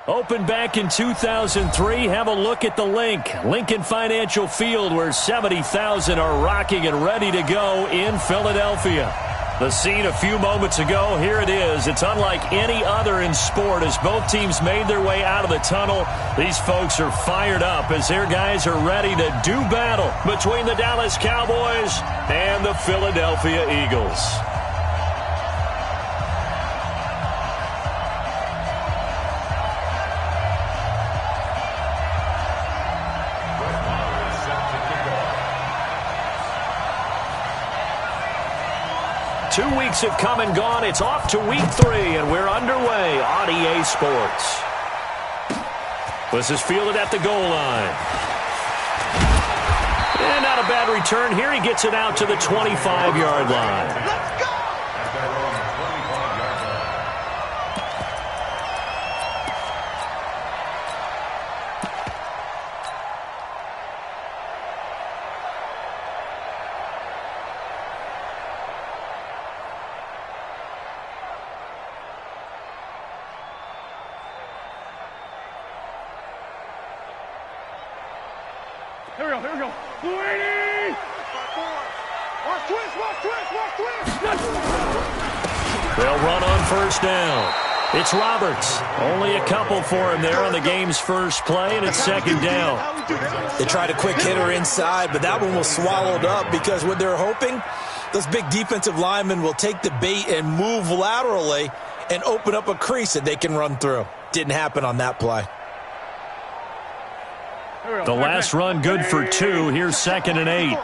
Opened back in 2003. Have a look at the link. Lincoln Financial Field, where 70,000 are rocking and ready to go in Philadelphia. The scene a few moments ago, here it is. It's unlike any other in sport as both teams made their way out of the tunnel. These folks are fired up as their guys are ready to do battle between the Dallas Cowboys and the Philadelphia Eagles. Two weeks have come and gone. It's off to week 3, and we're underway on EA Sports. This is fielded at the goal line. And not a bad return here. He gets it out to the 25-yard line. Let's go! Here we go. 280! Watch twist! They'll run on first down. It's Roberts. Only a couple for him there on the game's first play, and it's second down. They tried a quick hitter inside, but that one was swallowed up because what they're hoping, those big defensive linemen will take the bait and move laterally and open up a crease that they can run through. Didn't happen on that play. The last run good for 2. Here's 2nd and 8.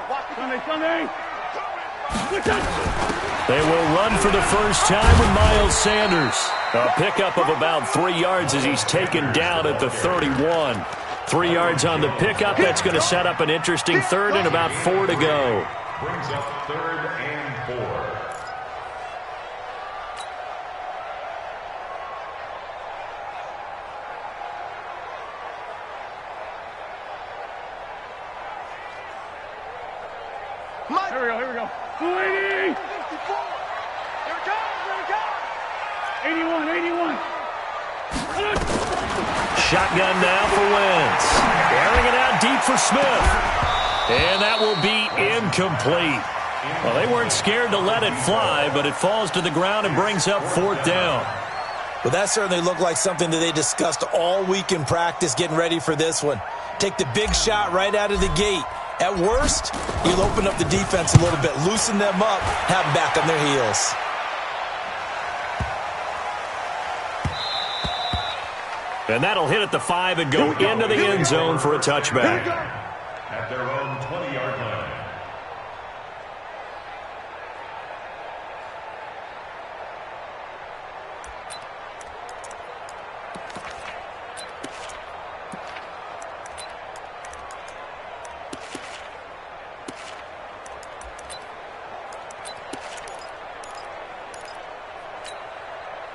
They will run for the first time with Miles Sanders. A pickup of about 3 yards as he's taken down at the 31. 3 yards on the pickup. That's going to set up an interesting third and about 4 to go. Brings up 3rd and 4. Here we go. 280! 81. Shotgun now for Wentz. Airing it out deep for Smith. And that will be incomplete. Well, they weren't scared to let it fly, but it falls to the ground and brings up 4th down. Well, that certainly looked like something that they discussed all week in practice getting ready for this one. Take the big shot right out of the gate. At worst, you'll open up the defense a little bit, loosen them up, have them back on their heels. And that'll hit at the 5 and go into the end zone for a touchback. At their own 20-yard line.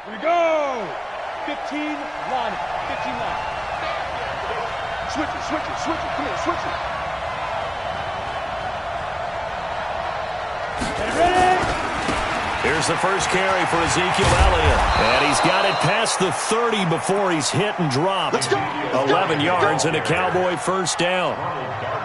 Here we go! 15 line. Switch it. Come here, switch it. Ready? Here's the first carry for Ezekiel Elliott. And he's got it past the 30 before he's hit and dropped. 11 yards and a Cowboy first down.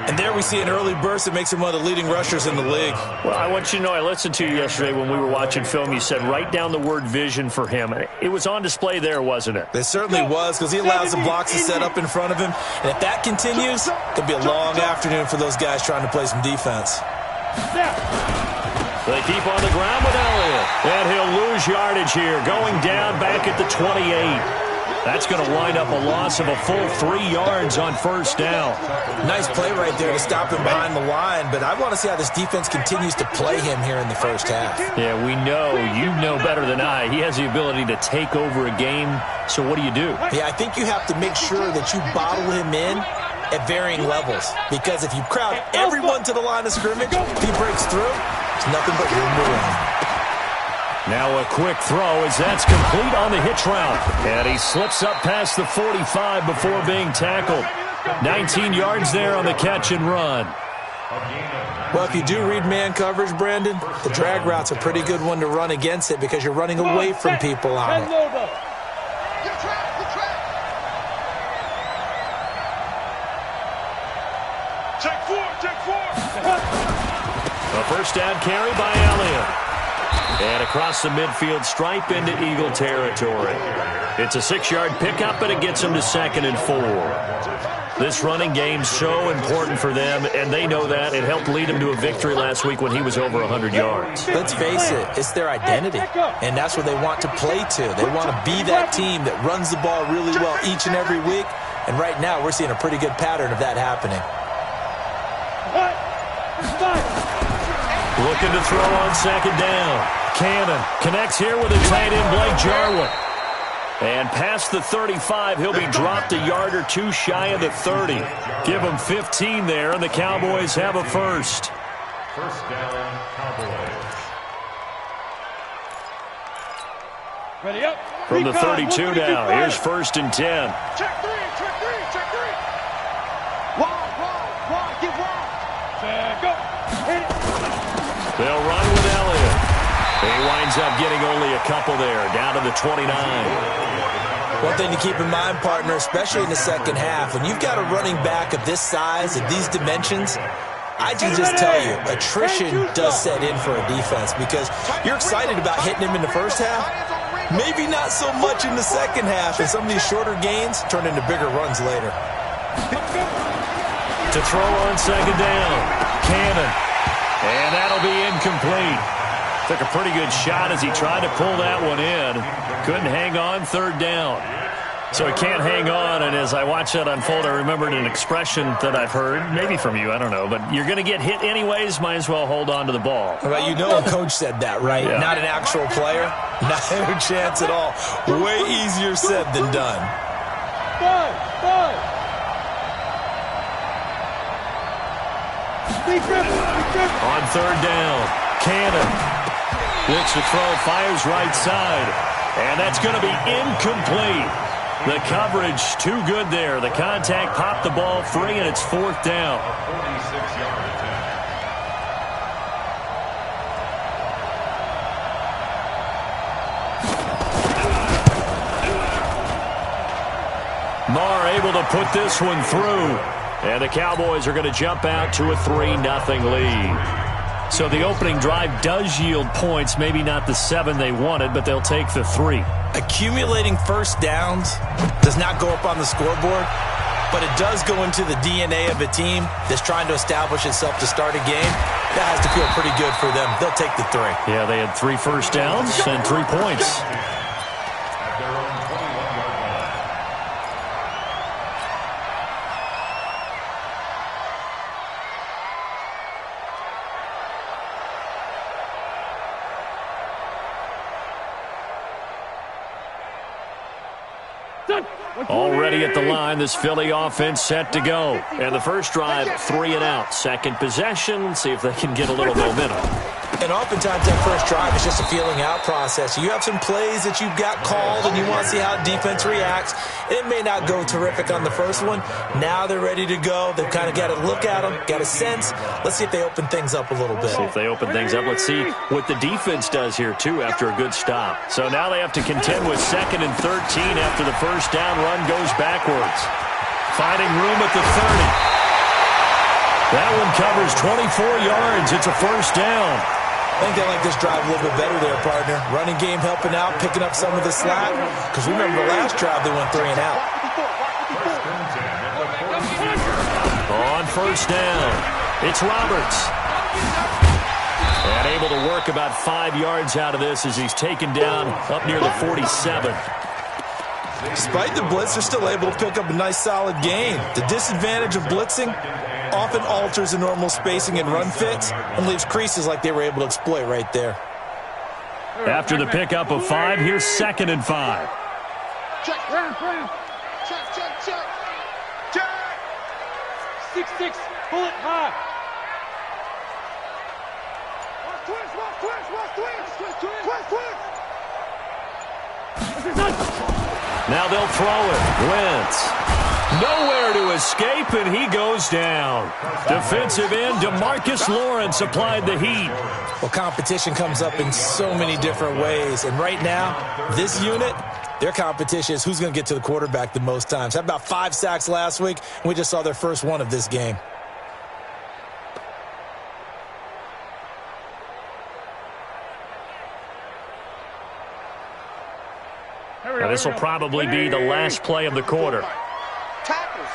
And there we see an early burst that makes him one of the leading rushers in the league. Well, I want you to know, I listened to you yesterday when we were watching film. You said write down the word vision for him. It was on display there, wasn't it? It certainly was, because he allows the blocks to set up in front of him. And if that continues, it'll be a long afternoon for those guys trying to play some defense. They keep on the ground with Elliott. And he'll lose yardage here, going down back at the 28. That's going to wind up a loss of a full 3 yards on first down. Nice play right there to stop him behind the line, but I want to see how this defense continues to play him here in the first half. Yeah, we know. You know better than I. He has the ability to take over a game, so what do? Yeah, I think you have to make sure that you bottle him in at varying levels, because if you crowd everyone to the line of scrimmage, if he breaks through, it's nothing but room to run. Now a quick throw as that's complete on the hitch route. And he slips up past the 45 before being tackled. 19 yards there on the catch and run. Well, if you do read man coverage, Brandon, the drag route's a pretty good one to run against it because you're running away from people on it. Check four, check four. A first down carry by Elliott. And across the midfield stripe into Eagle territory. It's a 6-yard pickup, and it gets them to 2nd and 4. This running game's so important for them, and they know that. It helped lead them to a victory last week when he was over 100 yards. Let's face it, it's their identity, and that's what they want to play to. They want to be that team that runs the ball really well each and every week, and right now we're seeing a pretty good pattern of that happening. Looking to throw on 2nd down. Cannon connects here with a tight end, Blake Jarwin. And past the 35, he'll be dropped a yard or two shy of the 30. Give him 15 there, and the Cowboys have a first. First down, Cowboys. Ready up. From the 32 now, here's 1st and 10. Check three, check three, check three. Wide, get wide. Check up. Hit it. They'll run with Elliott. He winds up getting only a couple there, down to the 29. One thing to keep in mind, partner, especially in the second half, when you've got a running back of this size, of these dimensions, I can just tell you, attrition does set in for a defense because you're excited about hitting him in the first half, maybe not so much in the second half, and some of these shorter gains turn into bigger runs later. To throw on 2nd down, Cannon. And that'll be incomplete. Took a pretty good shot as he tried to pull that one in. Couldn't hang on, 3rd down. So he can't hang on, and as I watched that unfold, I remembered an expression that I've heard, maybe from you, I don't know, but you're going to get hit anyways, might as well hold on to the ball. Well, you know a coach said that, right? Yeah. Not an actual player. Not a chance at all. Way easier said than done. On 3rd down, Cannon looks to throw, fires right side, and that's going to be incomplete. The coverage too good there. The contact popped the ball free, and it's 4th down. 46-yard attempt. Marr able to put this one through. And the Cowboys are going to jump out to a 3-0 lead. So the opening drive does yield points, maybe not the 7 they wanted, but they'll take the 3. Accumulating first downs does not go up on the scoreboard, but it does go into the DNA of a team that's trying to establish itself to start a game. That has to feel pretty good for them. They'll take the 3. Yeah, they had 3 first downs and 3 points. At their own 21-yard line. Already at the line, this Philly offense set to go. And the first drive, 3 and out. Second possession, see if they can get a little momentum. And oftentimes that first drive is just a feeling out process. You have some plays that you've got called and you want to see how defense reacts. It may not go terrific on the first one. Now they're ready to go. They've kind of got to look at them, got a sense. Let's see if they open things up a little bit. See if they open things up. Let's see what the defense does here, too, after a good stop. So now they have to contend with 2nd and 13 after the first down run goes backwards. Finding room at the 30. That one covers 24 yards. It's a first down. I think they like this drive a little bit better there, partner. Running game helping out, picking up some of the slack. Because remember the last drive, they went 3 and out. On first down, it's Roberts. And able to work about 5 yards out of this as he's taken down up near the 47. Despite the blitz, they're still able to pick up a nice, solid gain. The disadvantage of blitzing often alters the normal spacing and run fits and leaves creases like they were able to exploit right there. After the pickup of 5, here's 2nd and 5. Check, round. Check. 6-6, pull it high. Now they'll throw it. Wentz. Nowhere to escape, and he goes down. Defensive end DeMarcus Lawrence applied the heat. Well, competition comes up in so many different ways. And right now, this unit, their competition is who's going to get to the quarterback the most times. Had about 5 sacks last week, and we just saw their first one of this game. This will probably be the last play of the quarter. Tackles.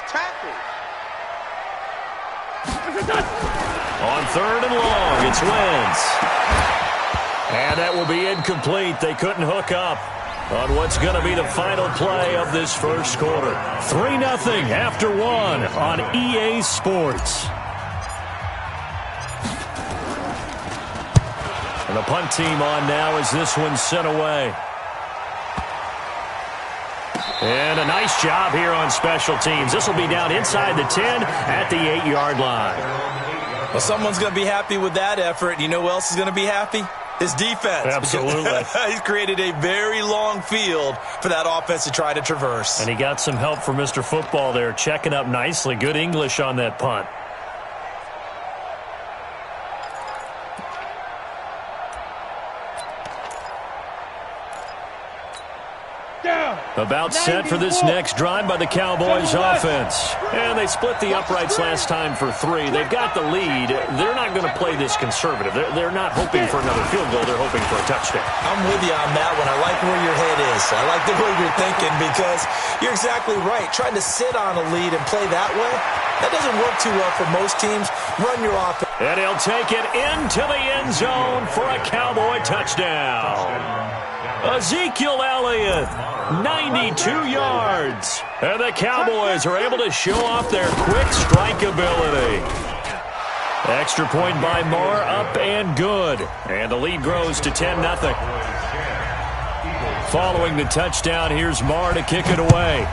On 3rd and long, it's Wentz. And that will be incomplete. They couldn't hook up on what's going to be the final play of this first quarter. 3-0 after 1 on EA Sports. And the punt team on now as this one's sent away. And a nice job here on special teams. This will be down inside the 10 at the 8-yard line. Well, someone's going to be happy with that effort. You know who else is going to be happy? His defense. Absolutely. He's created a very long field for that offense to try to traverse. And he got some help from Mr. Football there, checking up nicely. Good English on that punt. About set for this next drive by the Cowboys offense. And they split the uprights last time for 3. They've got the lead. They're not going to play this conservative. They're not hoping for another field goal. They're hoping for a touchdown. I'm with you on that one. I like where your head is. I like the way you're thinking because you're exactly right. Trying to sit on a lead and play that way, that doesn't work too well for most teams. Run your offense. And he'll take it into the end zone for a Cowboy touchdown. Ezekiel Elliott, 92 yards. And the Cowboys are able to show off their quick strike ability. Extra point by Marr, up and good. And the lead grows to 10-0. Following the touchdown, here's Marr to kick it away.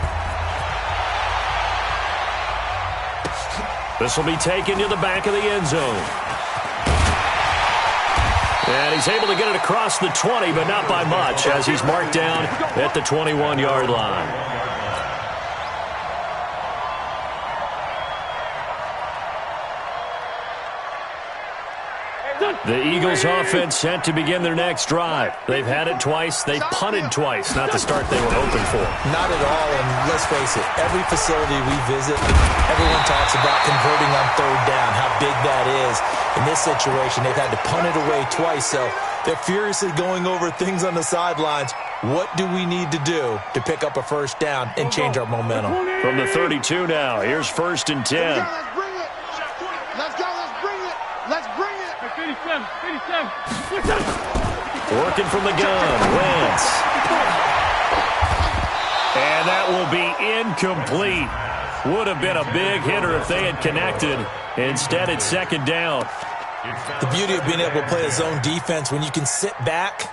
This will be taken to the back of the end zone. And he's able to get it across the 20, but not by much, as he's marked down at the 21-yard line. The Eagles offense set to begin their next drive. They've had it twice. They punted twice. Not the start they were hoping for. Not at all, and let's face it, every facility we visit, everyone talks about converting on 3rd down, how big that is. In this situation, they've had to punt it away twice, so they're furiously going over things on the sidelines. What do we need to do to pick up a 1st down and change our momentum? From the 32 now, here's 1st and 10. Let's go, let's bring it. Let's bring it. 57. Working from the gun, Wentz. And that will be incomplete. Would have been a big hitter if they had connected. Instead, it's 2nd down. The beauty of being able to play a zone defense when you can sit back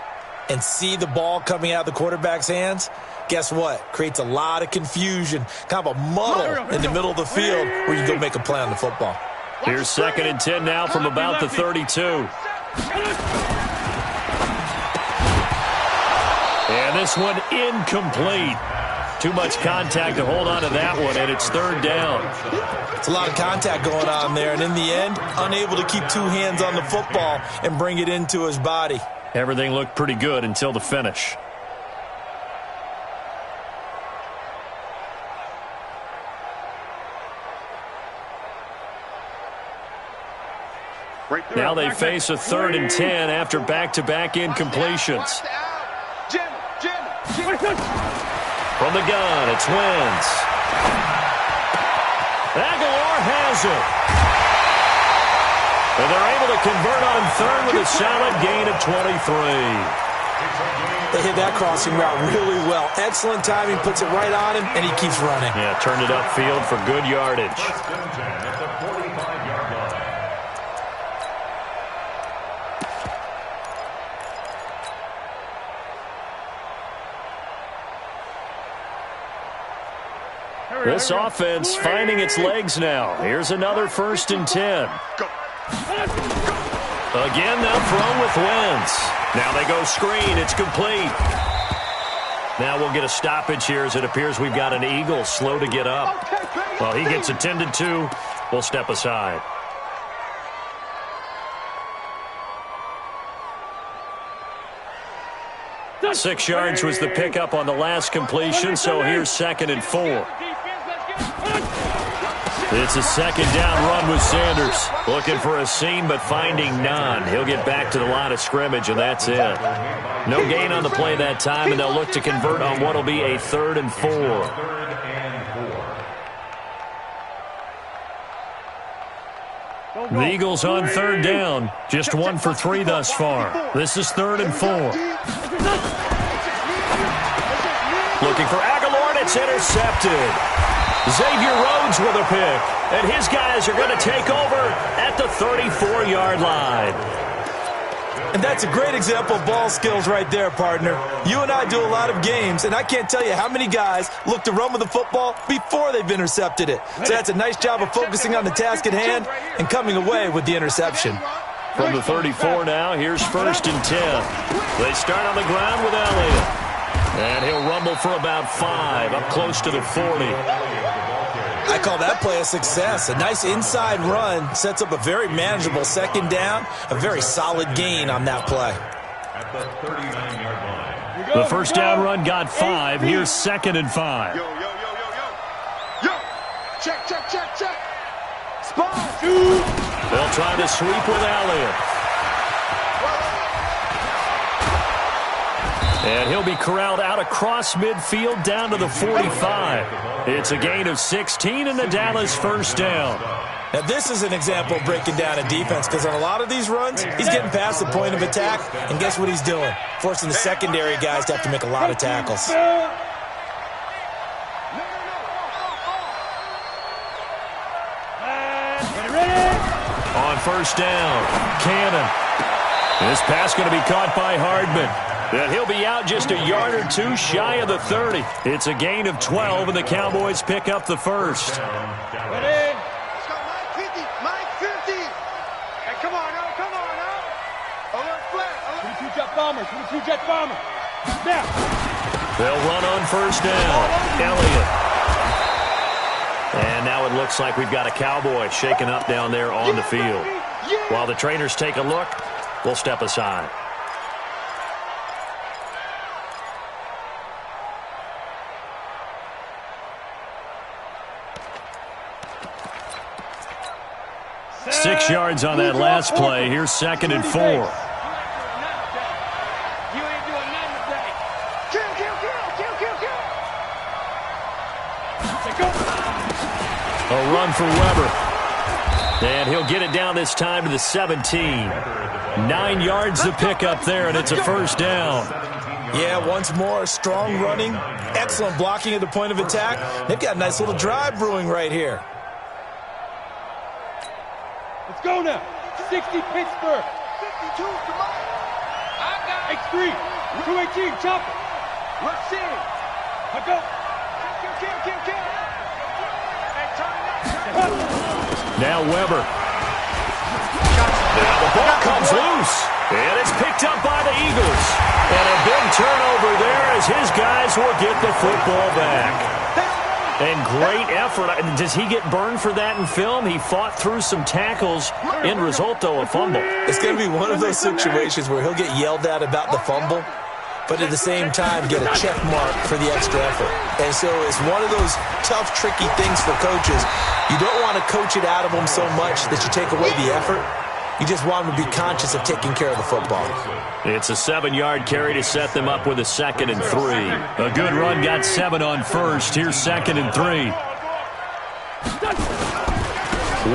and see the ball coming out of the quarterback's hands, guess what? Creates a lot of confusion, kind of a muddle in the middle of the field where you go make a play on the football. Here's 2nd and 10 now from about the 32. And this one incomplete. Too much contact to hold on to that one, and it's 3rd down. It's a lot of contact going on there, and in the end, unable to keep 2 hands on the football and bring it into his body. Everything looked pretty good until the finish. Now they face a 3rd and 10 after back-to-back incompletions. From the gun, it's Wentz. Aguilar has it. And they're able to convert on 3rd with a solid gain of 23. They hit that crossing route really well. Excellent timing, puts it right on him, and he keeps running. Yeah, turned it upfield for good yardage. This offense finding its legs now. Here's another 1st and 10. Again, they'll throw with Wentz. Now they go screen. It's complete. Now we'll get a stoppage here as it appears we've got an Eagle slow to get up. Well, he gets attended to. We'll step aside. Six yards was the pickup on the last completion, so here's 2nd and 4. It's a second down run with Sanders. Looking for a seam, but finding none. He'll get back to the line of scrimmage, and that's it. No gain on the play that time, and they'll look to convert on what will be a 3rd and 4. The Eagles on 3rd down. Just 1 for 3 thus far. This is 3rd and 4. Looking for Aguilar, and it's intercepted. Xavier Rhodes with a pick, and his guys are going to take over at the 34-yard line. And that's a great example of ball skills right there, partner. You and I do a lot of games, and I can't tell you how many guys look to run with the football before they've intercepted it. So that's a nice job of focusing on the task at hand and coming away with the interception. From the 34 now, here's 1st and 10. They start on the ground with Elliott. And he'll rumble for about 5, up close to the 40. I call that play a success. A nice inside run sets up a very manageable 2nd down, a very solid gain on that play. At the 39-yard line. The 1st down run got 5. Here's 2nd and 5. Yo. Check. Spot. They'll try to sweep with Elliott. And he'll be corralled out across midfield down to the 45. It's a gain of 16 and the Dallas 1st down. Now, this is an example of breaking down a defense because on a lot of these runs, he's getting past the point of attack, and guess what he's doing? Forcing the secondary guys to have to make a lot of tackles. On 1st down, Cannon. This pass going to be caught by Hardman. And he'll be out just a yard or 2 shy of the 30. It's a gain of 12, and the Cowboys pick up the 1st. Ready? Let's go, Mike 50. Hey, come on now. Alert flat. 22 jet bomber. Now. They'll run on 1st down. Elliott. And now it looks like we've got a Cowboy shaken up down there on the field. While the trainers take a look, we'll step aside. Six yards on that last play. Here's 2nd and 4. A run for Weber. And he'll get it down this time to the 17. 9 yards to pick up there, and it's a 1st down. Yeah, once more, strong running, excellent blocking at the point of attack. They've got a nice little drive brewing right here. Let's go now. 60 Pittsburgh. 52, come on. X3. 218, chopper. Let's see. Let go. Kill. Now Weber. Now the ball comes loose. And it's picked up by the Eagles. And a big turnover there as his guys will get the football back. And great effort. Does he get burned for that in film? He fought through some tackles. End result, though, a fumble. It's going to be one of those situations where he'll get yelled at about the fumble, but at the same time get a check mark for the extra effort. And so it's one of those tough, tricky things for coaches. You don't want to coach it out of them so much that you take away the effort. You just want them to be conscious of taking care of the football. It's a 7-yard carry to set them up with a 2nd and 3. A good run got 7 on 1st. Here's 2nd and 3.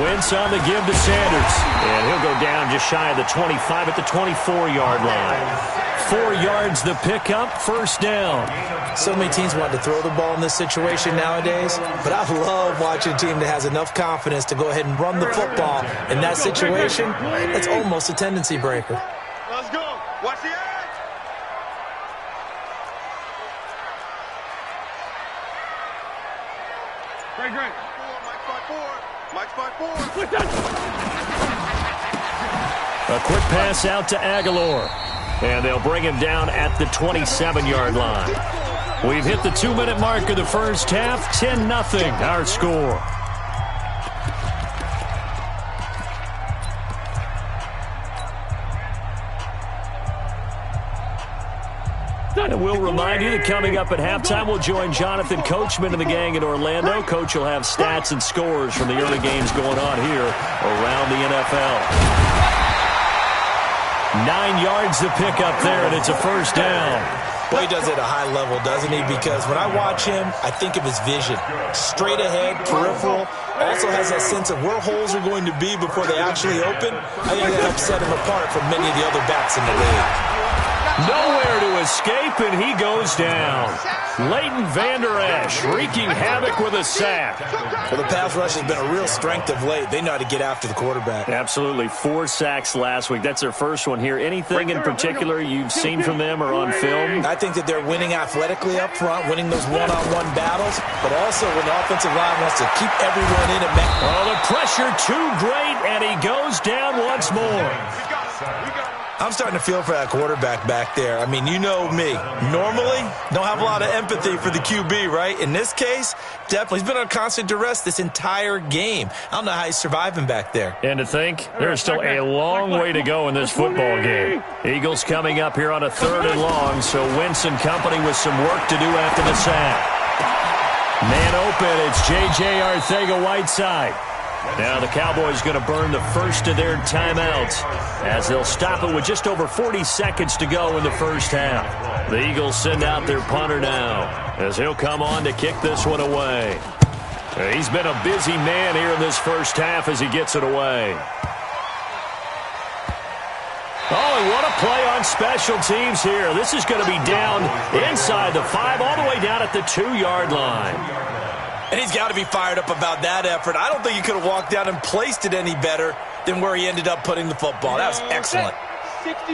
Wentz on the give to Sanders. And he'll go down just shy of the 25 at the 24-yard line. 4 yards the pickup, 1st down. So many teams want to throw the ball in this situation nowadays, but I love watching a team that has enough confidence to go ahead and run the football in that situation. That's almost a tendency breaker. Let's go. Watch the edge. Great. Mike's 5-4. A quick pass out to Aguilar. And they'll bring him down at the 27-yard line. We've hit the 2-minute mark of the first half. 10-0 our score. And we'll remind you that coming up at halftime, we'll join Jonathan Coachman and the gang in Orlando. Coach will have stats and scores from the early games going on here around the NFL. 9 yards to pick up there, and it's a first down. Well, he does it at a high level, doesn't he? Because when I watch him, I think of his vision. Straight ahead, peripheral. Also has that sense of where holes are going to be before they actually open. I think that helps set him apart from many of the other backs in the league. Nowhere to escape, and he goes down. Leighton Vander Esch wreaking havoc with a sack. Well, the pass rush has been a real strength of late. They know how to get after the quarterback. Absolutely. 4 sacks last week. That's their first one here. Anything in particular you've seen from them or on film? I think that they're winning athletically up front, winning those one-on-one battles, but also when the offensive line wants to keep everyone in it. Oh, the pressure too great, and he goes down once more. I'm starting to feel for that quarterback back there. I mean, you know me. Normally, don't have a lot of empathy for the QB, right? In this case, definitely. He's been on constant duress this entire game. I don't know how he's surviving back there. And to think, there's still a long way to go in this football game. Eagles coming up here on a 3rd and long, so Wentz and company with some work to do after the sack. Man open, it's J.J. Arcega-Whiteside. Now the Cowboys going to burn the first of their timeouts as they'll stop it with just over 40 seconds to go in the first half. The Eagles send out their punter now as he'll come on to kick this one away. He's been a busy man here in this first half as he gets it away. Oh, and what a play on special teams here. This is going to be down inside the 5 all the way down at the 2-yard line. And he's got to be fired up about that effort. I don't think he could have walked down and placed it any better than where he ended up putting the football. That was excellent.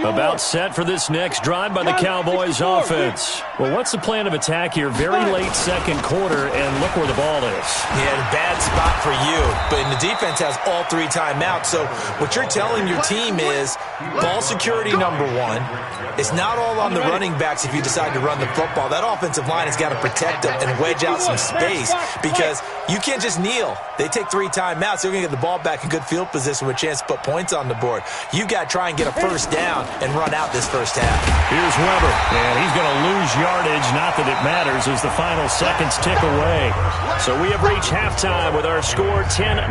About set for this next drive by the Cowboys offense. Well, what's the plan of attack here? Very late second quarter, and look where the ball is. Yeah, bad spot for you. But the defense has all 3 timeouts. So what you're telling your team is ball security number 1. It's not all on the running backs if you decide to run the football. That offensive line has got to protect them and wedge out some space because you can't just kneel. They take 3 timeouts. They're going to get the ball back in good field position with a chance to put points on the board. You've got to try and get a first down and run out this first half. Here's Weber, and he's going to lose yardage. Not that it matters as the final seconds tick away. So we have reached halftime with our score 10-0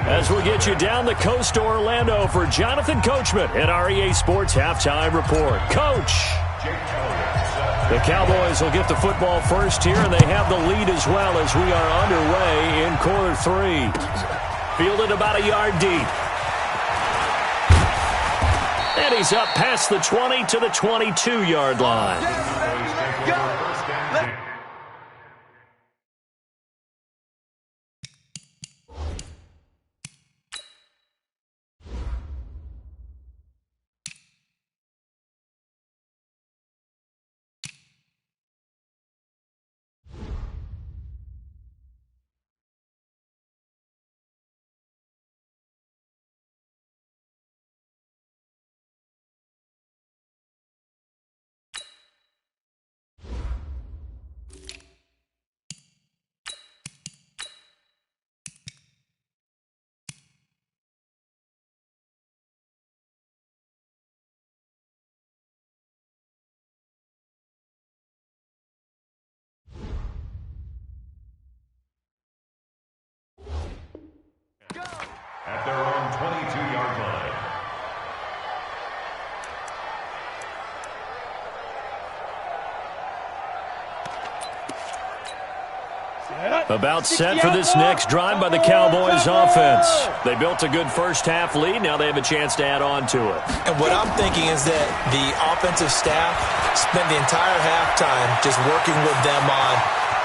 as we'll get you down the coast to Orlando for Jonathan Coachman and our EA Sports Halftime Report. Coach! The Cowboys will get the football first here, and they have the lead as well as we are underway in quarter 3. Fielded about a yard deep. And he's up past the 20 to the 22-yard line. At their own 22-yard line. About set for this next drive by the Cowboys offense. They built a good first half lead. Now they have a chance to add on to it. And what I'm thinking is that the offensive staff spent the entire halftime just working with them on.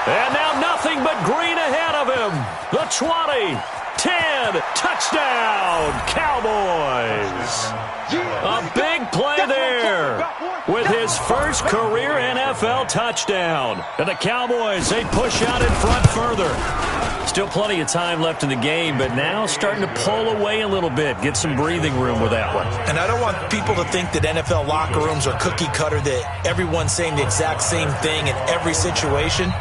And now nothing but green ahead of him. The 20, 10, touchdown, Cowboys. A big play there with his first career NFL touchdown. And the Cowboys, they push out in front further. Still plenty of time left in the game, but now starting to pull away a little bit, get some breathing room with that one. And I don't want people to think that NFL locker rooms are cookie cutter, that everyone's saying the exact same thing in every situation.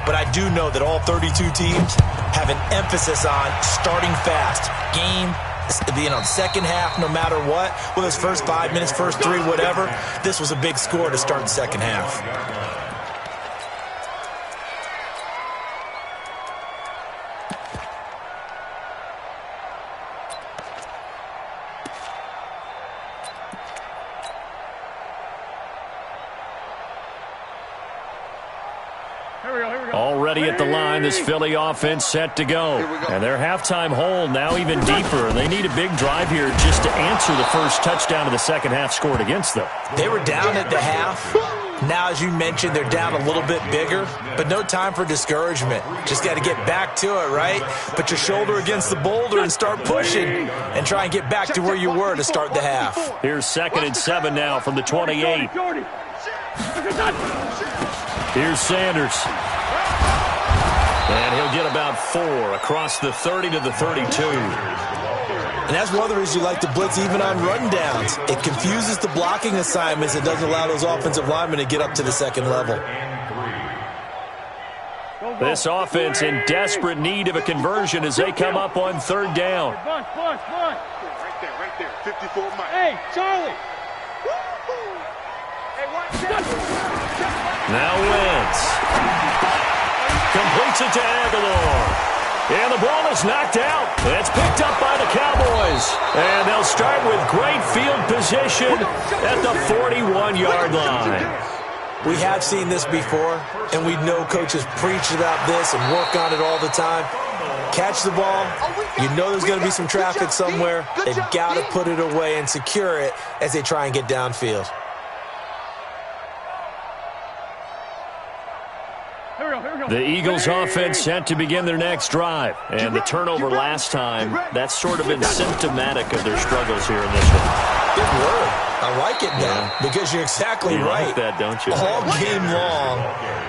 But I do know that all 32 teams have an emphasis on starting fast, game Second half, no matter what, whether it's first 5 minutes, first 3, whatever, this was a big score to start the second half. Already at the line, this Philly offense set to go. And their halftime hole now even deeper. And they need a big drive here just to answer the first touchdown of the second half scored against them. They were down at the half. Now, as you mentioned, they're down a little bit bigger, but no time for discouragement. Just got to get back to it, right? Put your shoulder against the boulder and start pushing and try and get back to where you were to start the half. Here's 2nd and 7 now from the 28. Here's Sanders. And he'll get about 4 across the 30 to the 32. And that's one of the reasons you like to blitz even on rundowns. It confuses the blocking assignments. It doesn't allow those offensive linemen to get up to the second level. This offense in desperate need of a conversion as they come up on 3rd down. Right there. 54 Mike. Hey, Charlie. Now Wentz. Completes it to Aguilar. And the ball is knocked out. It's picked up by the Cowboys. And they'll start with great field position at the 41-yard line. We have seen this before, and we know coaches preach about this and work on it all the time. Catch the ball. You know there's going to be some traffic somewhere. They've got to put it away and secure it as they try and get downfield. The Eagles offense set to begin their next drive. And the turnover last time, that's sort of been symptomatic of their struggles here in this one. Good word. I like it now because you're exactly right. You like that, don't you? All game long,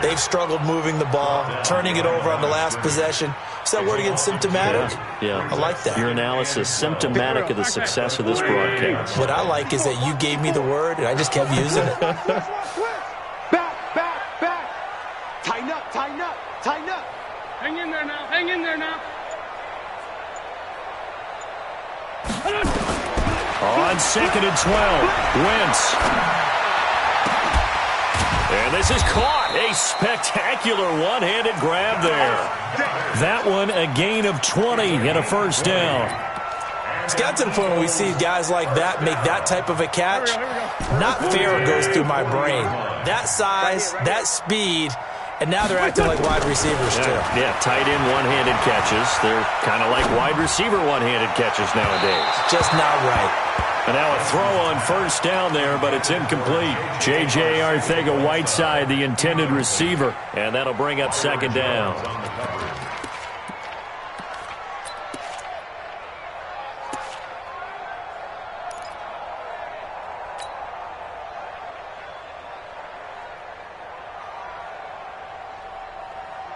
they've struggled moving the ball, turning it over on the last possession. Is that word again, symptomatic? Yeah. I like that. Your analysis, symptomatic of the success of this broadcast. What I like is that you gave me the word, and I just kept using it. Back. Tighten up. Hang in there now. On 2nd and 12, Wentz. And this is caught. A spectacular one-handed grab there. That one a gain of 20 and a first down. It's got to the point where we see guys like that make that type of a catch. Not fair goes through my brain. That size, that speed, and now they're acting like wide receivers too. Yeah, tight end one-handed catches. They're kind of like wide receiver one-handed catches nowadays. Just not right. And now a throw on first down there, but it's incomplete. J.J. Arcega-Whiteside, the intended receiver, and that'll bring up 2nd down.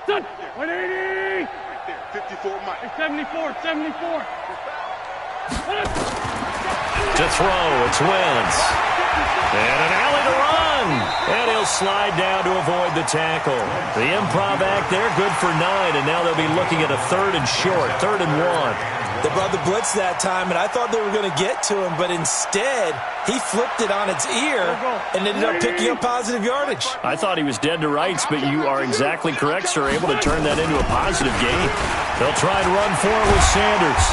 Done. 180. Right there. 54 Mike. 74. To throw, it's Wentz. And an alley to run. And he'll slide down to avoid the tackle. The improv act there, good for 9, and now they'll be looking at a 3rd and short, 3rd and 1. They brought the blitz that time, and I thought they were going to get to him, but instead, he flipped it on its ear and ended up picking up positive yardage. I thought he was dead to rights, but you are exactly correct, sir, able to turn that into a positive gain. They'll try and run for it with Sanders.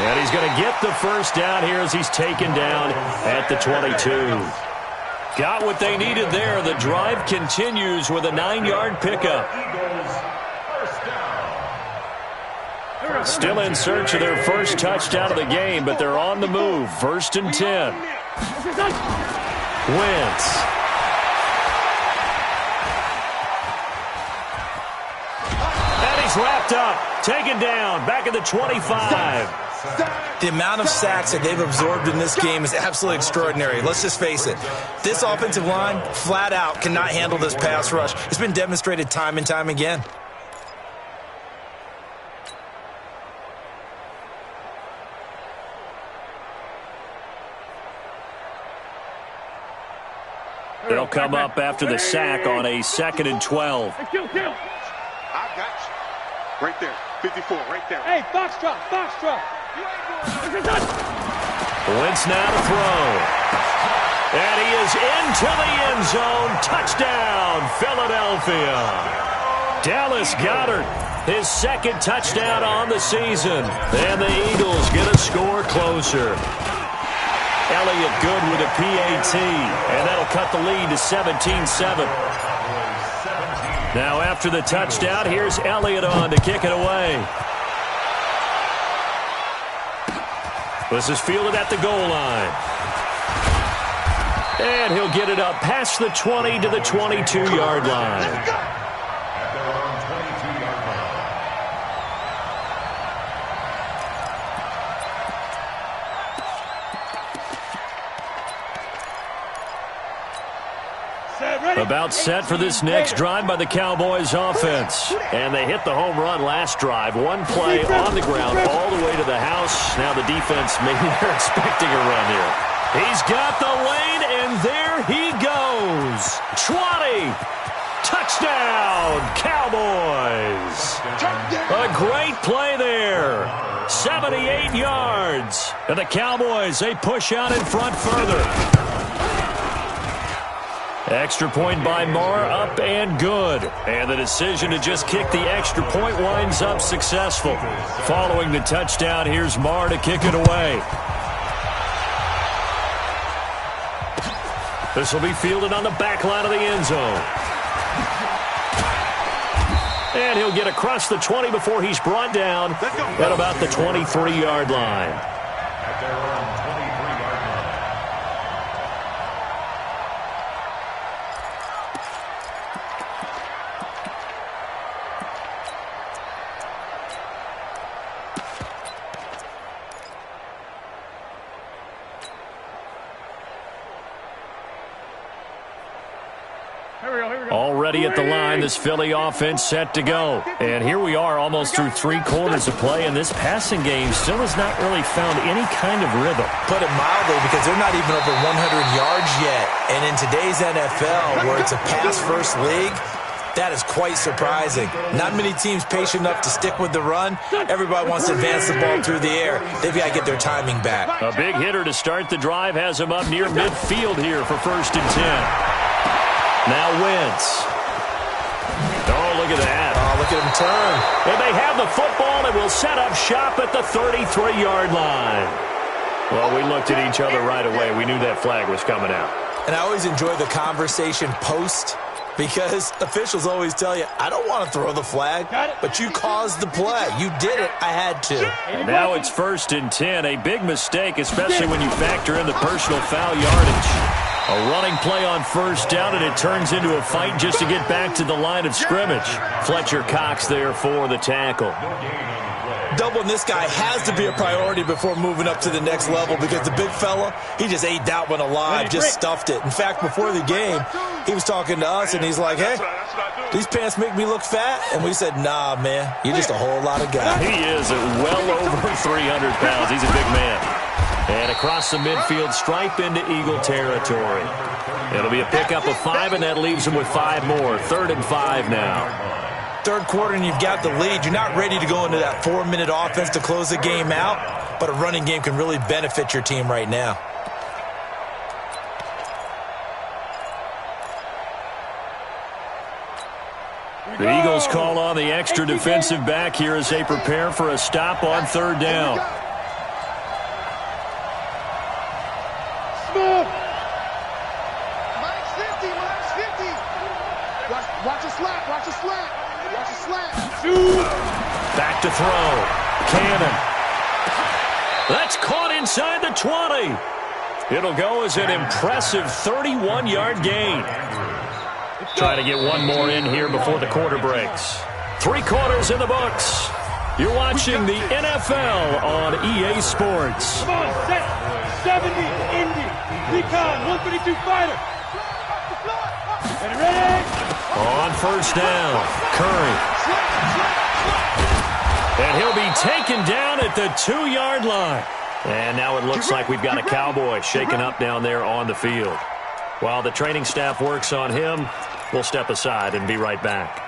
And he's going to get the first down here as he's taken down at the 22. Got what they needed there. The drive continues with a 9-yard pickup. Still in search of their first touchdown of the game, but they're on the move. 1st and 10. Wentz. And he's wrapped up. Taken down. Back at the 25. The amount of sacks that they've absorbed in this game is absolutely extraordinary. Let's just face it. This offensive line, flat out, cannot handle this pass rush. It's been demonstrated time and time again. They'll come up after the sack on a 2nd and 12. Hey, kill. I got you. Right there. 54, right there. Hey, box drop. Wentz now to throw. And he is into the end zone. Touchdown, Philadelphia. Dallas Goedert, his second touchdown on the season. And the Eagles get a score closer. Elliott good with a PAT. And that'll cut the lead to 17-7. Now after the touchdown, here's Elliott on to kick it away. This is fielded at the goal line. And he'll get it up past the 20 to the 22-yard line. About set for this next drive by the Cowboys offense. And they hit the home run last drive. One play on the ground all the way to the house. Now the defense, maybe they're expecting a run here. He's got the lane, and there he goes. 20. Touchdown, Cowboys. A great play there. 78 yards. And the Cowboys, they push out in front further. Extra point by Marr, up and good. And the decision to just kick the extra point winds up successful. Following the touchdown, here's Marr to kick it away. This will be fielded on the back line of the end zone. And he'll get across the 20 before he's brought down at about the 23-yard line. Already at the line, this Philly offense set to go. And here we are almost through 3 quarters of play, and this passing game still has not really found any kind of rhythm. Put it mildly, because they're not even over 100 yards yet. And in today's NFL, where it's a pass-first league, that is quite surprising. Not many teams patient enough to stick with the run. Everybody wants to advance the ball through the air. They've got to get their timing back. A big hitter to start the drive has him up near midfield here for 1st and 10. Now Wentz. Oh, look at that. Oh, look at him turn. And they have the football and will set up shop at the 33-yard line. Well, we looked at each other right away. We knew that flag was coming out. And I always enjoy the conversation post, because officials always tell you, I don't want to throw the flag, but you caused the play. You did it. I had to. And now it's 1st and 10. A big mistake, especially when you factor in the personal foul yardage. A running play on 1st down, and it turns into a fight just to get back to the line of scrimmage. Fletcher Cox there for the tackle. Doubling this guy has to be a priority before moving up to the next level, because the big fella, he just ate that one alive, just stuffed it. In fact, before the game, he was talking to us, and he's like, hey, these pants make me look fat? And we said, nah, man, you're just a whole lot of guy. He is well over 300 pounds. He's a big man. And across the midfield stripe into Eagle territory. It'll be a pickup of 5, and that leaves him with 5 more. 3rd and 5 now. 3rd quarter, and you've got the lead. You're not ready to go into that 4-minute offense to close the game out, but a running game can really benefit your team right now. The Eagles call on the extra defensive back here as they prepare for a stop on 3rd down. Back to throw. Cannon. That's caught inside the 20. It'll go as an impressive 31-yard gain. Try to get one more in here before the quarter breaks. 3 quarters in the books. You're watching the NFL on EA Sports. Come on, set. 70, Indy. Recon, 132 fighter. Ready? On 1st down, Curry. And he'll be taken down at the 2-yard line. And now it looks like we've got a Cowboy shaken up down there on the field. While the training staff works on him, we'll step aside and be right back.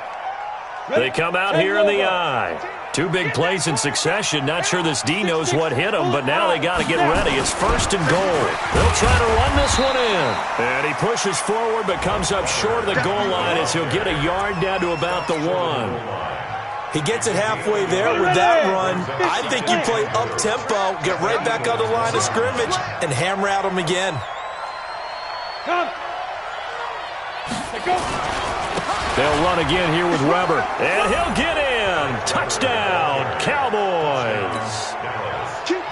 They come out here in the I. Two big plays in succession. Not sure this D knows what hit him, but now they got to get ready. It's 1st and goal. They'll try to run this one in. And he pushes forward but comes up short of the goal line as he'll get a yard down to about the 1. He gets it halfway there with that run. I think you play up-tempo, get right back on the line of scrimmage, and hammer at him again. Come. Go. They'll run again here with Weber. And he'll get in. Touchdown, Cowboys.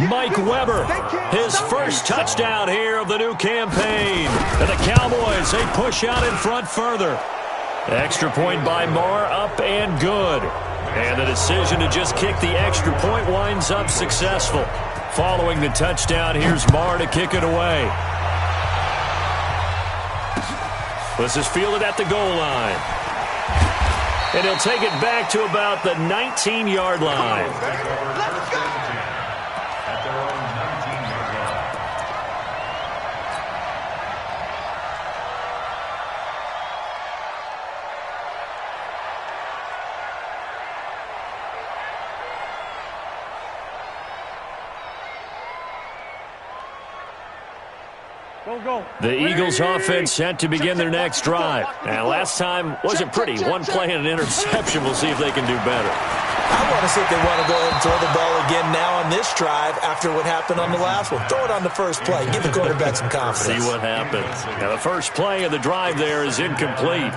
Mike Weber, his first touchdown here of the new campaign. And the Cowboys, they push out in front further. Extra point by Marr, up and good. And the decision to just kick the extra point winds up successful. Following the touchdown, here's Marr to kick it away. This is fielded at the goal line. And he'll take it back to about the 19-yard line. Let's go. At their own 19-yard line. Go. The Eagles offense set to begin their next drive. And last time wasn't pretty. One play and an interception. We'll see if they can do better. I want to see if they want to go ahead and throw the ball again now on this drive after what happened on the last one. Throw it on the first play. Give the quarterback some confidence. See what happens. Now the first play of the drive there is incomplete.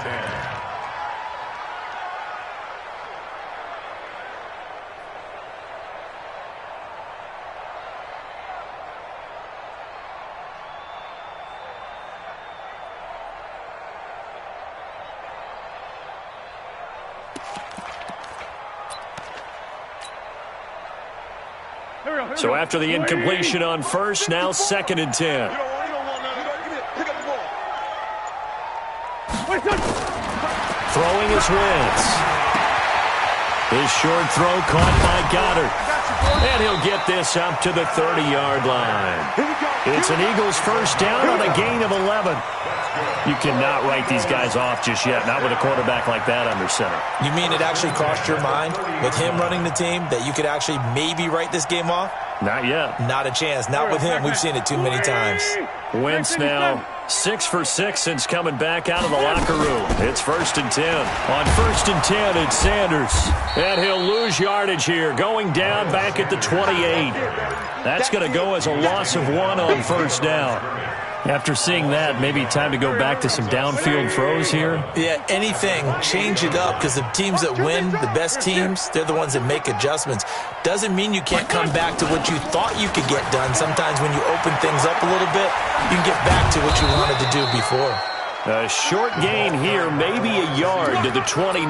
So after the incompletion on first, now 2nd and 10. Throwing his Wentz. His short throw caught by Goddard. And he'll get this up to the 30-yard line. It's an Eagles first down on a gain of 11. You cannot write these guys off just yet, not with a quarterback like that under center. You mean it actually crossed your mind with him running the team that you could actually maybe write this game off? Not yet. Not a chance. Not with him. We've seen it too many times. Wentz now 6 for 6 since coming back out of the locker room. It's 1st and 10. On 1st and 10, it's Sanders. And he'll lose yardage here, going down back at the 28. That's going to go as a loss of 1 on first down. After seeing that, maybe time to go back to some downfield throws here. Yeah, anything. Change it up because the teams that win, the best teams, they're the ones that make adjustments. Doesn't mean you can't come back to what you thought you could get done. Sometimes when you open things up a little bit, you can get back to what you wanted to do before. A short gain here, maybe a yard to the 29.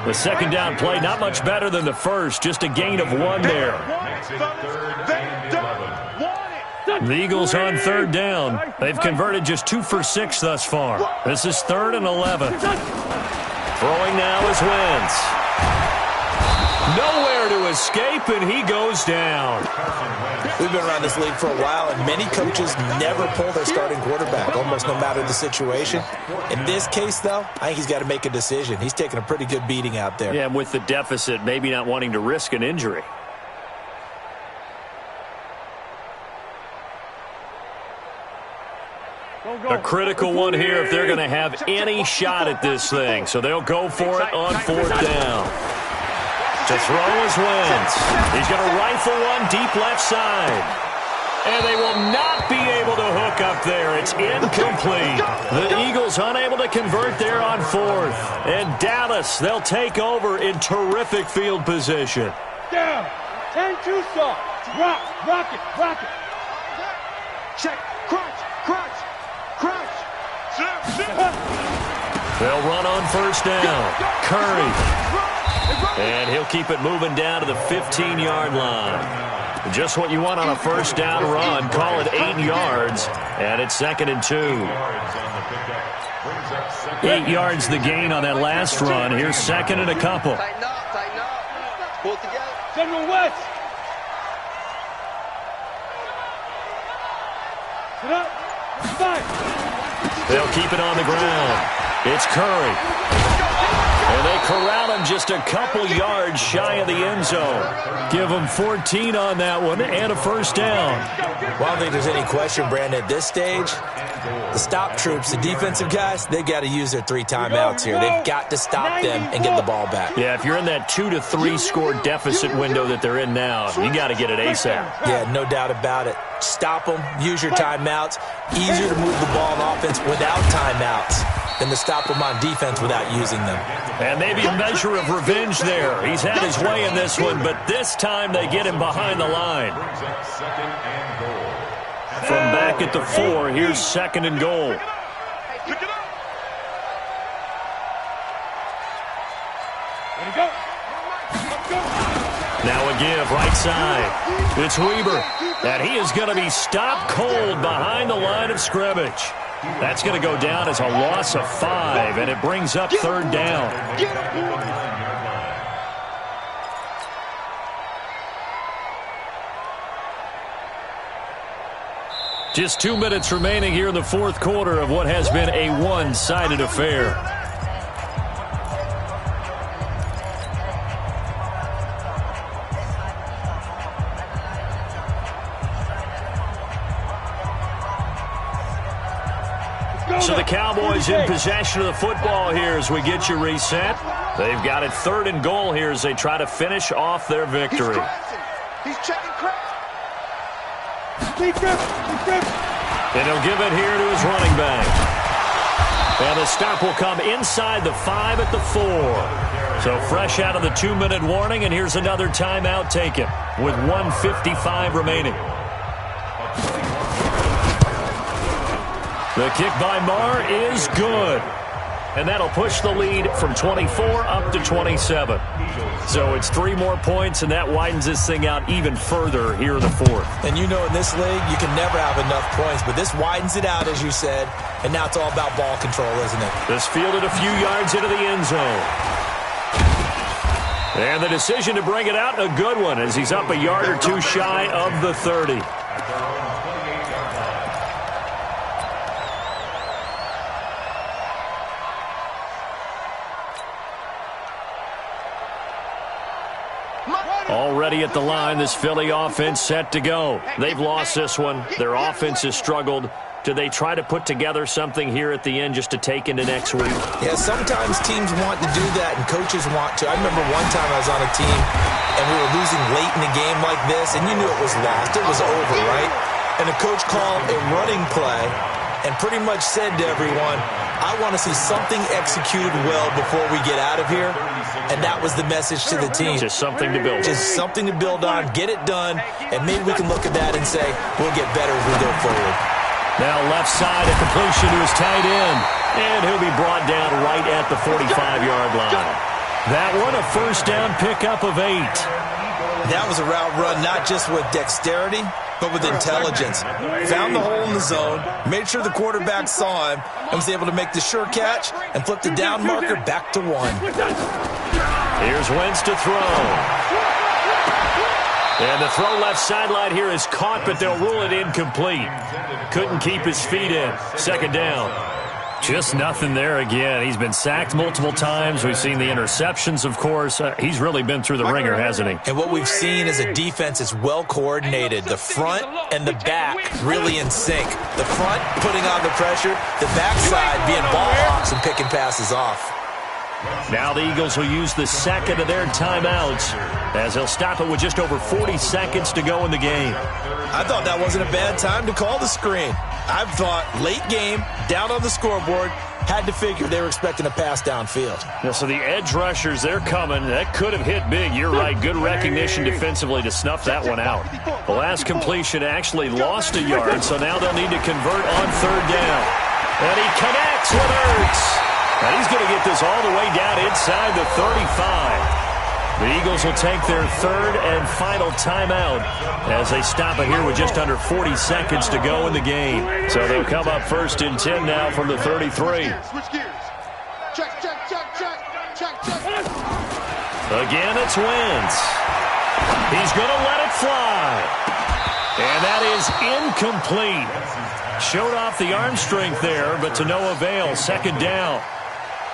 The second down play, not much better than the first, just a gain of 1 there. The Eagles on 3rd down. They've converted just 2 for 6 thus far. This is 3rd and 11. Throwing now is Wentz. Nowhere to escape, and he goes down. We've been around this league for a while, and many coaches never pull their starting quarterback, almost no matter the situation. In this case, though, I think he's got to make a decision. He's taking a pretty good beating out there. Yeah, and with the deficit, maybe not wanting to risk an injury. A critical one here if they're going to have any shot at this thing. So they'll go for it on 4th down. To throw is Wentz. He's going to rifle one deep left side. And they will not be able to hook up there. It's incomplete. The Eagles unable to convert there on 4th. And Dallas, they'll take over in terrific field position. Down. 10-2 soft. Rock it. Check. Crunch. They'll run on 1st down. Curry. And he'll keep it moving down to the 15-yard line. Just what you want on a 1st down run. Call it 8 yards. And it's 2nd and 2. 8 yards the gain on that last run. Here's 2nd and a couple. Tighten up. Pull together. General West. Sit up. Fight. They'll keep it on the ground. It's Curry. And they corral him just a couple yards shy of the end zone. Give him 14 on that one and a first down. Well, I don't think there's any question, Brandon, at this stage, the stop troops, the defensive guys, they've got to use their 3 timeouts here. They've got to stop them and get the ball back. Yeah, if you're in that 2 to 3 score deficit window that they're in now, you got to get it ASAP. Yeah, no doubt about it. Stop them, use your timeouts. Easier to move the ball on offense without timeouts than to stop them on defense without using them. And maybe a measure of revenge there. He's had his way in this one, but this time they get him behind the line. From back at the 4, here's 2nd and goal. Now a give, right side. It's Weber, and he is going to be stopped cold behind the line of scrimmage. That's going to go down as a loss of 5, and it brings up 3rd down. Just 2 minutes remaining here in the 4th quarter of what has been a one-sided affair. So the Cowboys in possession of the football here as we get you reset. They've got it 3rd and goal here as they try to finish off their victory. He's checking cracks. And he'll give it here to his running back. And the stop will come inside the 5 at the 4. So fresh out of the 2-minute warning, and here's another timeout taken with 1:55 remaining. The kick by Marr is good. And that'll push the lead from 24 up to 27. So it's 3 more points, and that widens this thing out even further here in the 4th. And you know in this league, you can never have enough points, but this widens it out, as you said, and now it's all about ball control, isn't it? This fielded a few yards into the end zone. And the decision to bring it out, a good one, as he's up a yard or 2 shy of the 30. Already at the line, this Philly offense set to go. They've lost this one. Their offense has struggled. Do they try to put together something here at the end just to take into next week? Yeah, sometimes teams want to do that and coaches want to. I remember one time I was on a team and we were losing late in a game like this, and you knew it was lost. It was over, right? And the coach called a running play and pretty much said to everyone, I want to see something executed well before we get out of here. And that was the message to the team. Just something to build on. Just something to build on, get it done, and maybe we can look at that and say, we'll get better as we go forward. Now left side, a completion to his tight end. And he'll be brought down right at the 45-yard line. That one, a first down pickup of 8. That was a route run not just with dexterity, but with intelligence. Found the hole in the zone, made sure the quarterback saw him, and was able to make the sure catch and flip the down marker back to 1. Here's Wentz to throw. And the throw left sideline here is caught, but they'll rule it incomplete. Couldn't keep his feet in. 2nd down. Just nothing there again. He's been sacked multiple times. We've seen the interceptions, of course. He's really been through the ringer, hasn't he? And what we've seen is a defense is well coordinated. The front and the back really in sync. The front putting on the pressure. The backside being ball hawks and picking passes off. Now the Eagles will use the 2nd of their timeouts as they'll stop it with just over 40 seconds to go in the game. I thought that wasn't a bad time to call the screen. I thought late game, down on the scoreboard, had to figure they were expecting a pass downfield. Yeah, so the edge rushers, they're coming. That could have hit big. You're right. Good recognition defensively to snuff that one out. The last completion actually lost a yard, so now they'll need to convert on 3rd down. And he connects with Ertz. And he's going to get this all the way down inside the 35. The Eagles will take their 3rd and final timeout as they stop it here with just under 40 seconds to go in the game. So they'll come up 1st and 10 now from the 33. Switch gears. Check. Again, it's Wentz. He's going to let it fly. And that is incomplete. Showed off the arm strength there, but to no avail. 2nd down.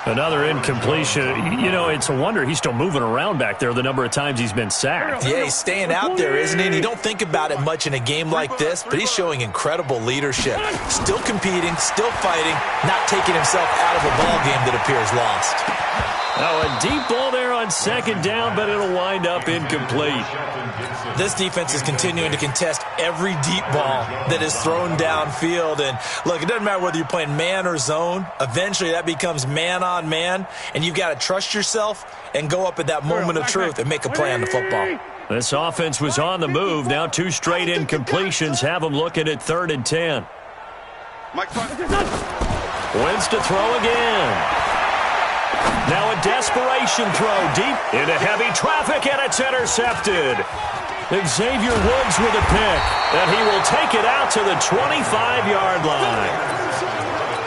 Another incompletion. You know, it's a wonder he's still moving around back there the number of times he's been sacked. Yeah, he's staying out there, isn't he? And you don't think about it much in a game like this, but he's showing incredible leadership. Still competing, still fighting, not taking himself out of a ball game that appears lost. Oh, a deep ball there on second down, but it'll wind up incomplete. This defense is continuing to contest every deep ball that is thrown downfield. And, look, it doesn't matter whether you're playing man or zone. Eventually, that becomes man-on-man, and you've got to trust yourself and go up at that moment of truth and make a play on the football. This offense was on the move. Now 2 straight incompletions have them looking at 3rd and 10. Wins to throw again. Now a desperation throw deep into heavy traffic, and it's intercepted. Xavier Woods with a pick, and he will take it out to the 25-yard line.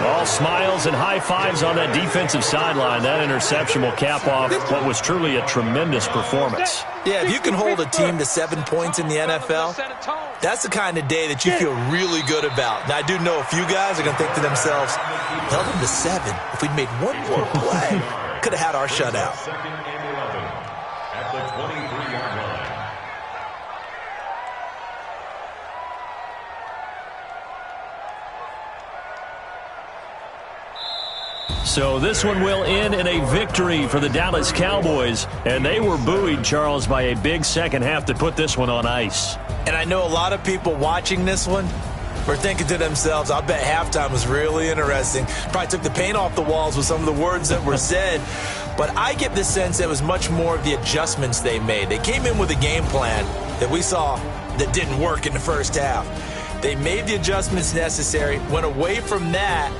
All smiles and high fives on that defensive sideline. That interception will cap off what was truly a tremendous performance. Yeah, if you can hold a team to 7 points in the NFL, that's the kind of day that you feel really good about. Now, I do know a few guys are going to think to themselves, held them to 7. If we'd made one more play, could have had our shutout. Second and 11 at the 23-yard line. So this one will end in a victory for the Dallas Cowboys. And they were buoyed, Charles, by a big second half to put this one on ice. And I know a lot of people watching this one were thinking to themselves, I bet halftime was really interesting. Probably took the paint off the walls with some of the words that were said. But I get the sense it was much more of the adjustments they made. They came in with a game plan that we saw that didn't work in the first half. They made the adjustments necessary, went away from that.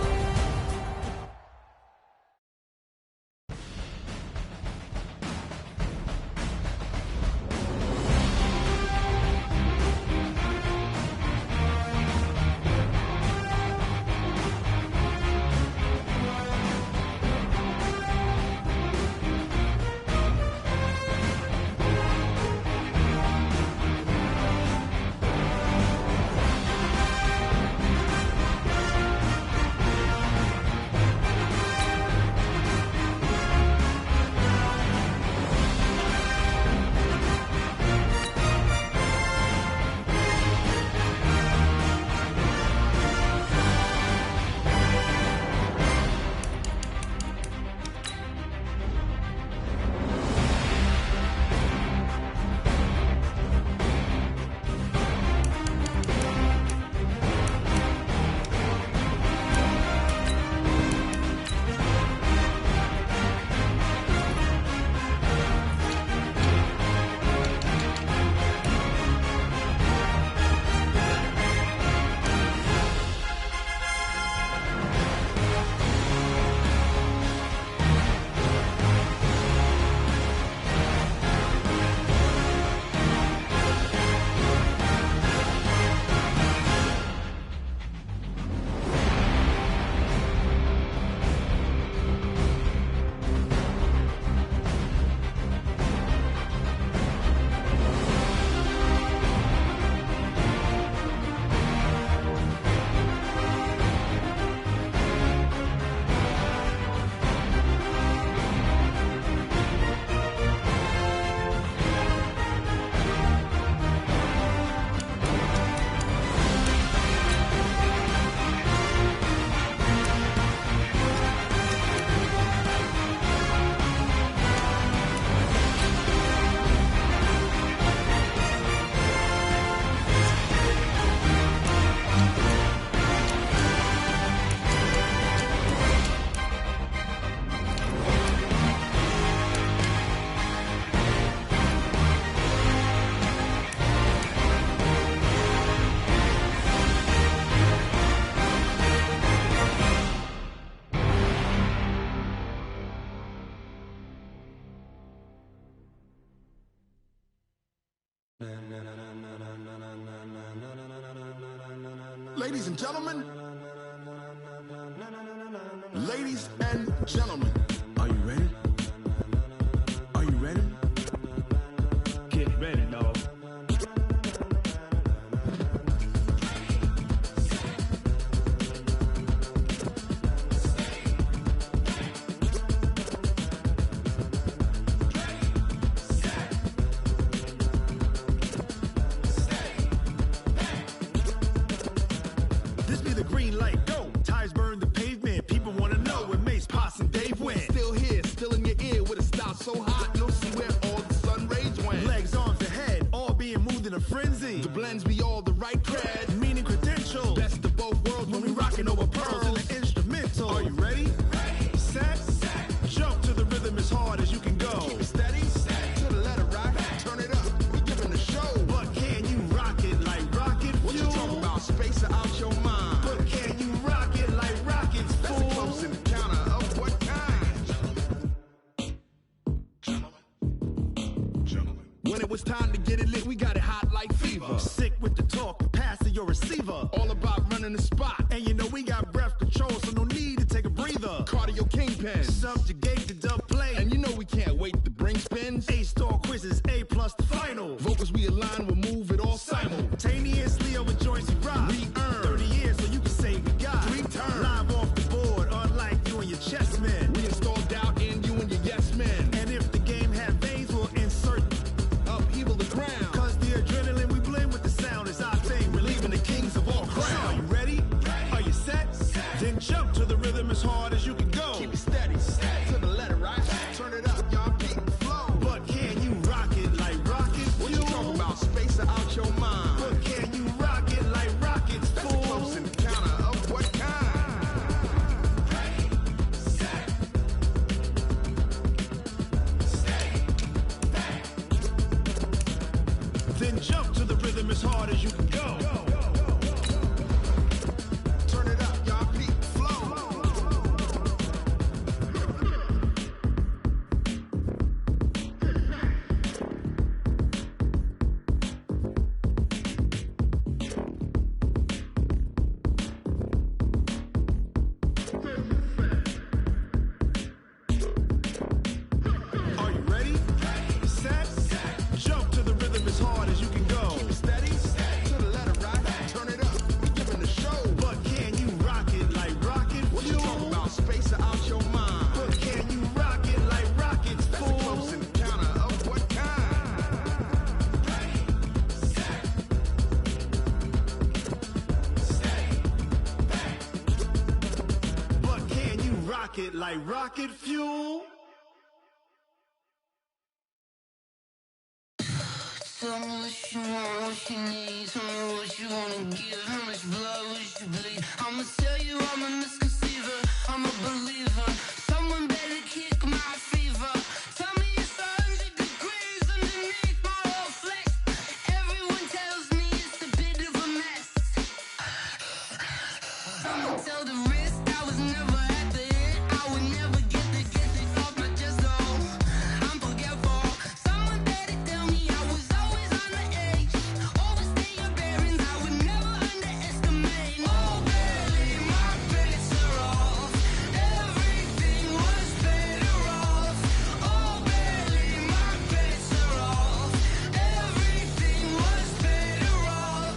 Ladies and gentlemen, ladies and gentlemen, are you ready? Are you ready? Get ready, dog. in a frenzy. The blends be all the right cred, meaning credentials. Best of both worlds when we rockin' over pearls in the instrumental. Are you ready? Ready. Set. Jump to the rhythm as hard as you can go. Keep it steady. To the letter right. Turn it up. We giving the show. But can you rock it like rocket fuel? What you talking about? Space or out your mind. But can you rock it like rockets, fool? That's a close encounter of what kind? Gentlemen. When it was time to get it lit, we got it hot like fever. Sick with the talk, pass to your receiver. All about running the spot. And you know we got breath control, so no need to take a breather. Cardio kingpin, subjugate the dub play. And you know we can't wait to bring spins. A-star quizzes, A+ the final. Vocals we align, we'll move it all simultaneously over joints we rock. We earn 30 years, so you can say we got 3 turns. Live off the board, unlike you and your chess men. We install doubt in you and your yes men. And if the game had veins, we'll insert upheaval the ground. Cause the adrenaline we blend with the sound is our thing, relieving the kings of all crowns. Are you ready? Are you set? Then jump to the rhythm as hard as you can go. Keep it steady, to the letter right. Turn it up, y'all, keep the flow. But can you rock it like rocket fuel? What you talking about? Space or out your mind? But can you rock it like rockets, fool? That's a close encounter of what kind? Then jump to the rhythm as hard as you can go. Turn it up, y'all, keep the flow. Are you ready? Set. Jump to the rhythm as hard as you can go. Keep it steady, to the letter right. Turn it up, we giving the show. But can you rock it like rocket fuel? What you talking about? Space or out your mind? But can you rock it like rockets, fool? That's a close encounter of what kind? But can you rock it like rocket fuel? Tell me what you want, what you need. Tell me what you wanna give. How much blood would you bleed? I'ma tell you I'm a misconceiver. I'm a believer. Someone better kick my fever. Tell me it's 100 degrees underneath my whole flesh. Everyone tells me it's a bit of a mess. Someone tell the wrist I was never at the end. I would never get it off my chest though. I'm forgetful. Someone better tell me I was always on the edge. Overstay your bearings, I would never underestimate. Oh baby, my bets are off. Everything was better off. Oh baby, my bets are off. Everything was better off.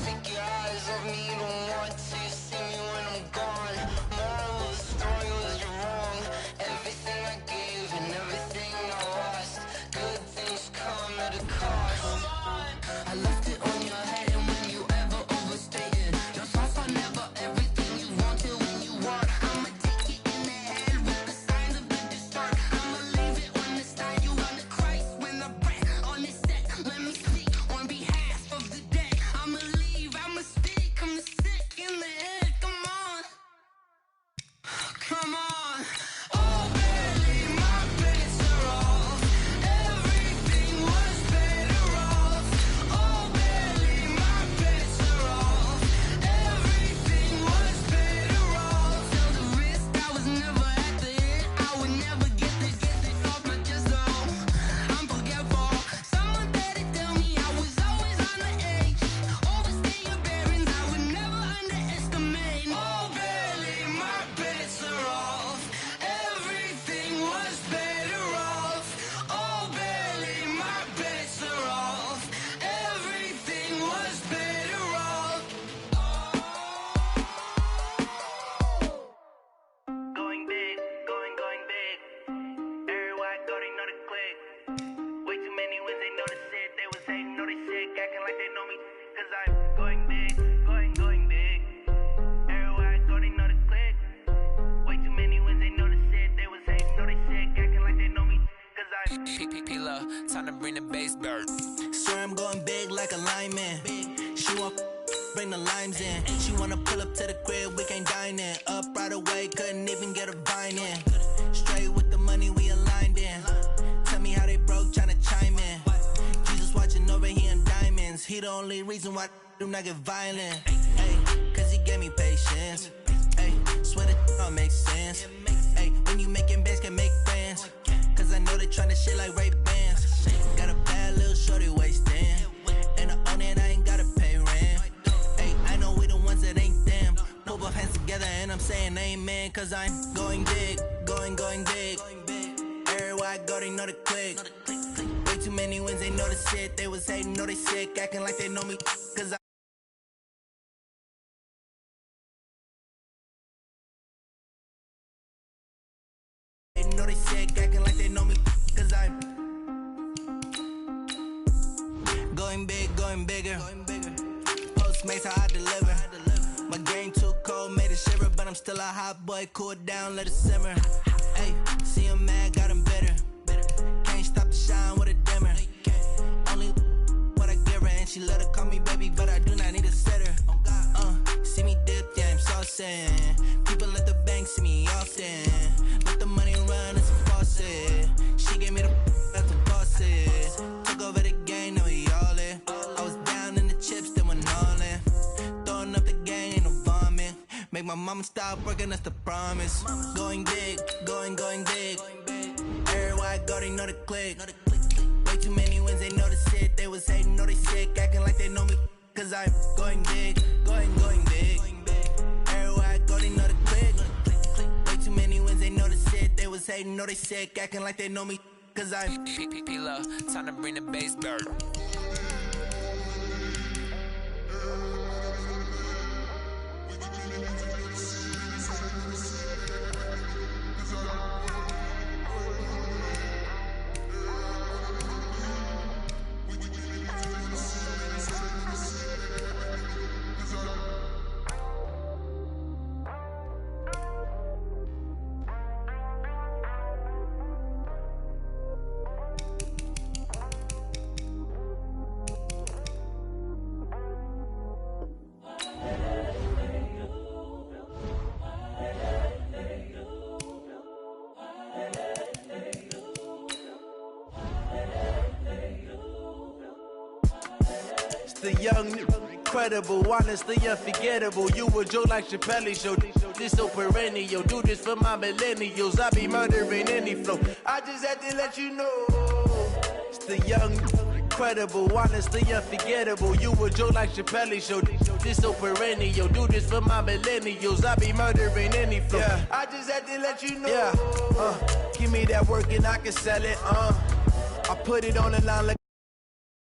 Take your eyes off me, you don't want to see me when I'm gone. Moral of the story was you're wrong. Everything I gave and everything I lost. Good things come at a cost. I left it on your head, and when you ever overstay it, your thoughts are never everything you wanted when you want. I'ma take it in the head with the signs of the distort. I'ma leave it on the side. You on the Christ when I breath on this set. Let me speak on behalf of the dead. I'ma leave, I'ma speak. I'm the sick in the head. Come on, come on. Oh baby, my bets are off. Everything was better off. Oh baby, my bets are off. Everything was better off. Tell the wrist I was never at the end. I would never get it off my chest though. I'm forgetful. Someone better tell me I was always on the edge. Overstay your bearings, I would never underestimate. Oh baby, my bets are off. Everything was better off. Oh baby, my bets are off. Everything was better off. Going big, going big. Everywhere I go, they know the click. Way too many wins, they know the shit. They was hating, know they sick, acting like they know me. Cause I'm going big, going big. Everywhere I go, they know the click. Way too many wins, they know the shit. They was hating, know they sick, acting like they know me. Cause I'm P-P-P-Love, time to bring the bass bird. Swear I'm going going big like a lineman. She want bring the limes in. She wanna pull up to the crib, we can't dine in. Up right away, couldn't even get a vine in. Straight with the money we aligned in. Tell me how they broke, tryna chime in. Jesus watching over here in diamonds. He the only reason why I do not get violent. Ay, cause he gave me patience. Ay, swear that all makes sense. Ay, when you making bands, can make friends. Cause I know they tryna shit like Ray-Bans. Got a bad little shorty wasting. And I own it, I ain't gotta pay rent. Ay, I know we the ones that ain't them. Put both hands together and I'm saying amen. Cause I'm going big, going big. Everywhere I go, they know the click. Way too many wins, they know the shit. They was hating, know they sick, acting like they know me. Cause I know they sick, acting like they know me. Cause I'm going big, going bigger. Postmates how I deliver. My game too cold, made it shiver. But I'm still a hot boy, cool it down, let it simmer. Hey, see him mad, got him bitter. Can't stop the shine with a dimmer. Only what I give her, and she let her call me baby, but I do not need a sitter. See me dip, yeah, I'm saucing. People at the bank see me often. Let the money run, it's a faucet. She gave me the that's the bosses. Took over the game, now we all in. I was down in the chips, then went all in. Throwing up the gang, ain't no vomit. Make my mama stop working, that's the promise. Going big, going big. Everywhere I go, they know the click. Way too many wins, they know the shit. They was hating, know they sick, acting like they know me. Cause I'm going big, going big. Everywhere I go, they know the click. Way too many wins, they know the shit. They was hating, know they sick, acting like they know me. Cause I'm P-P-P-Lo, time to bring the bass back. The young, incredible, honestly unforgettable. You a joke like Chappelle Show. This so perennial. Do this for my millennials. I be murdering any flow. I just had to let you know. It's the young, incredible, honestly unforgettable. You a joke like Chappelle Show. This so perennial. Do this for my millennials. I be murdering any flow. Yeah. I just had to let you know. Yeah. Give me that work and I can sell it. I put it on the line like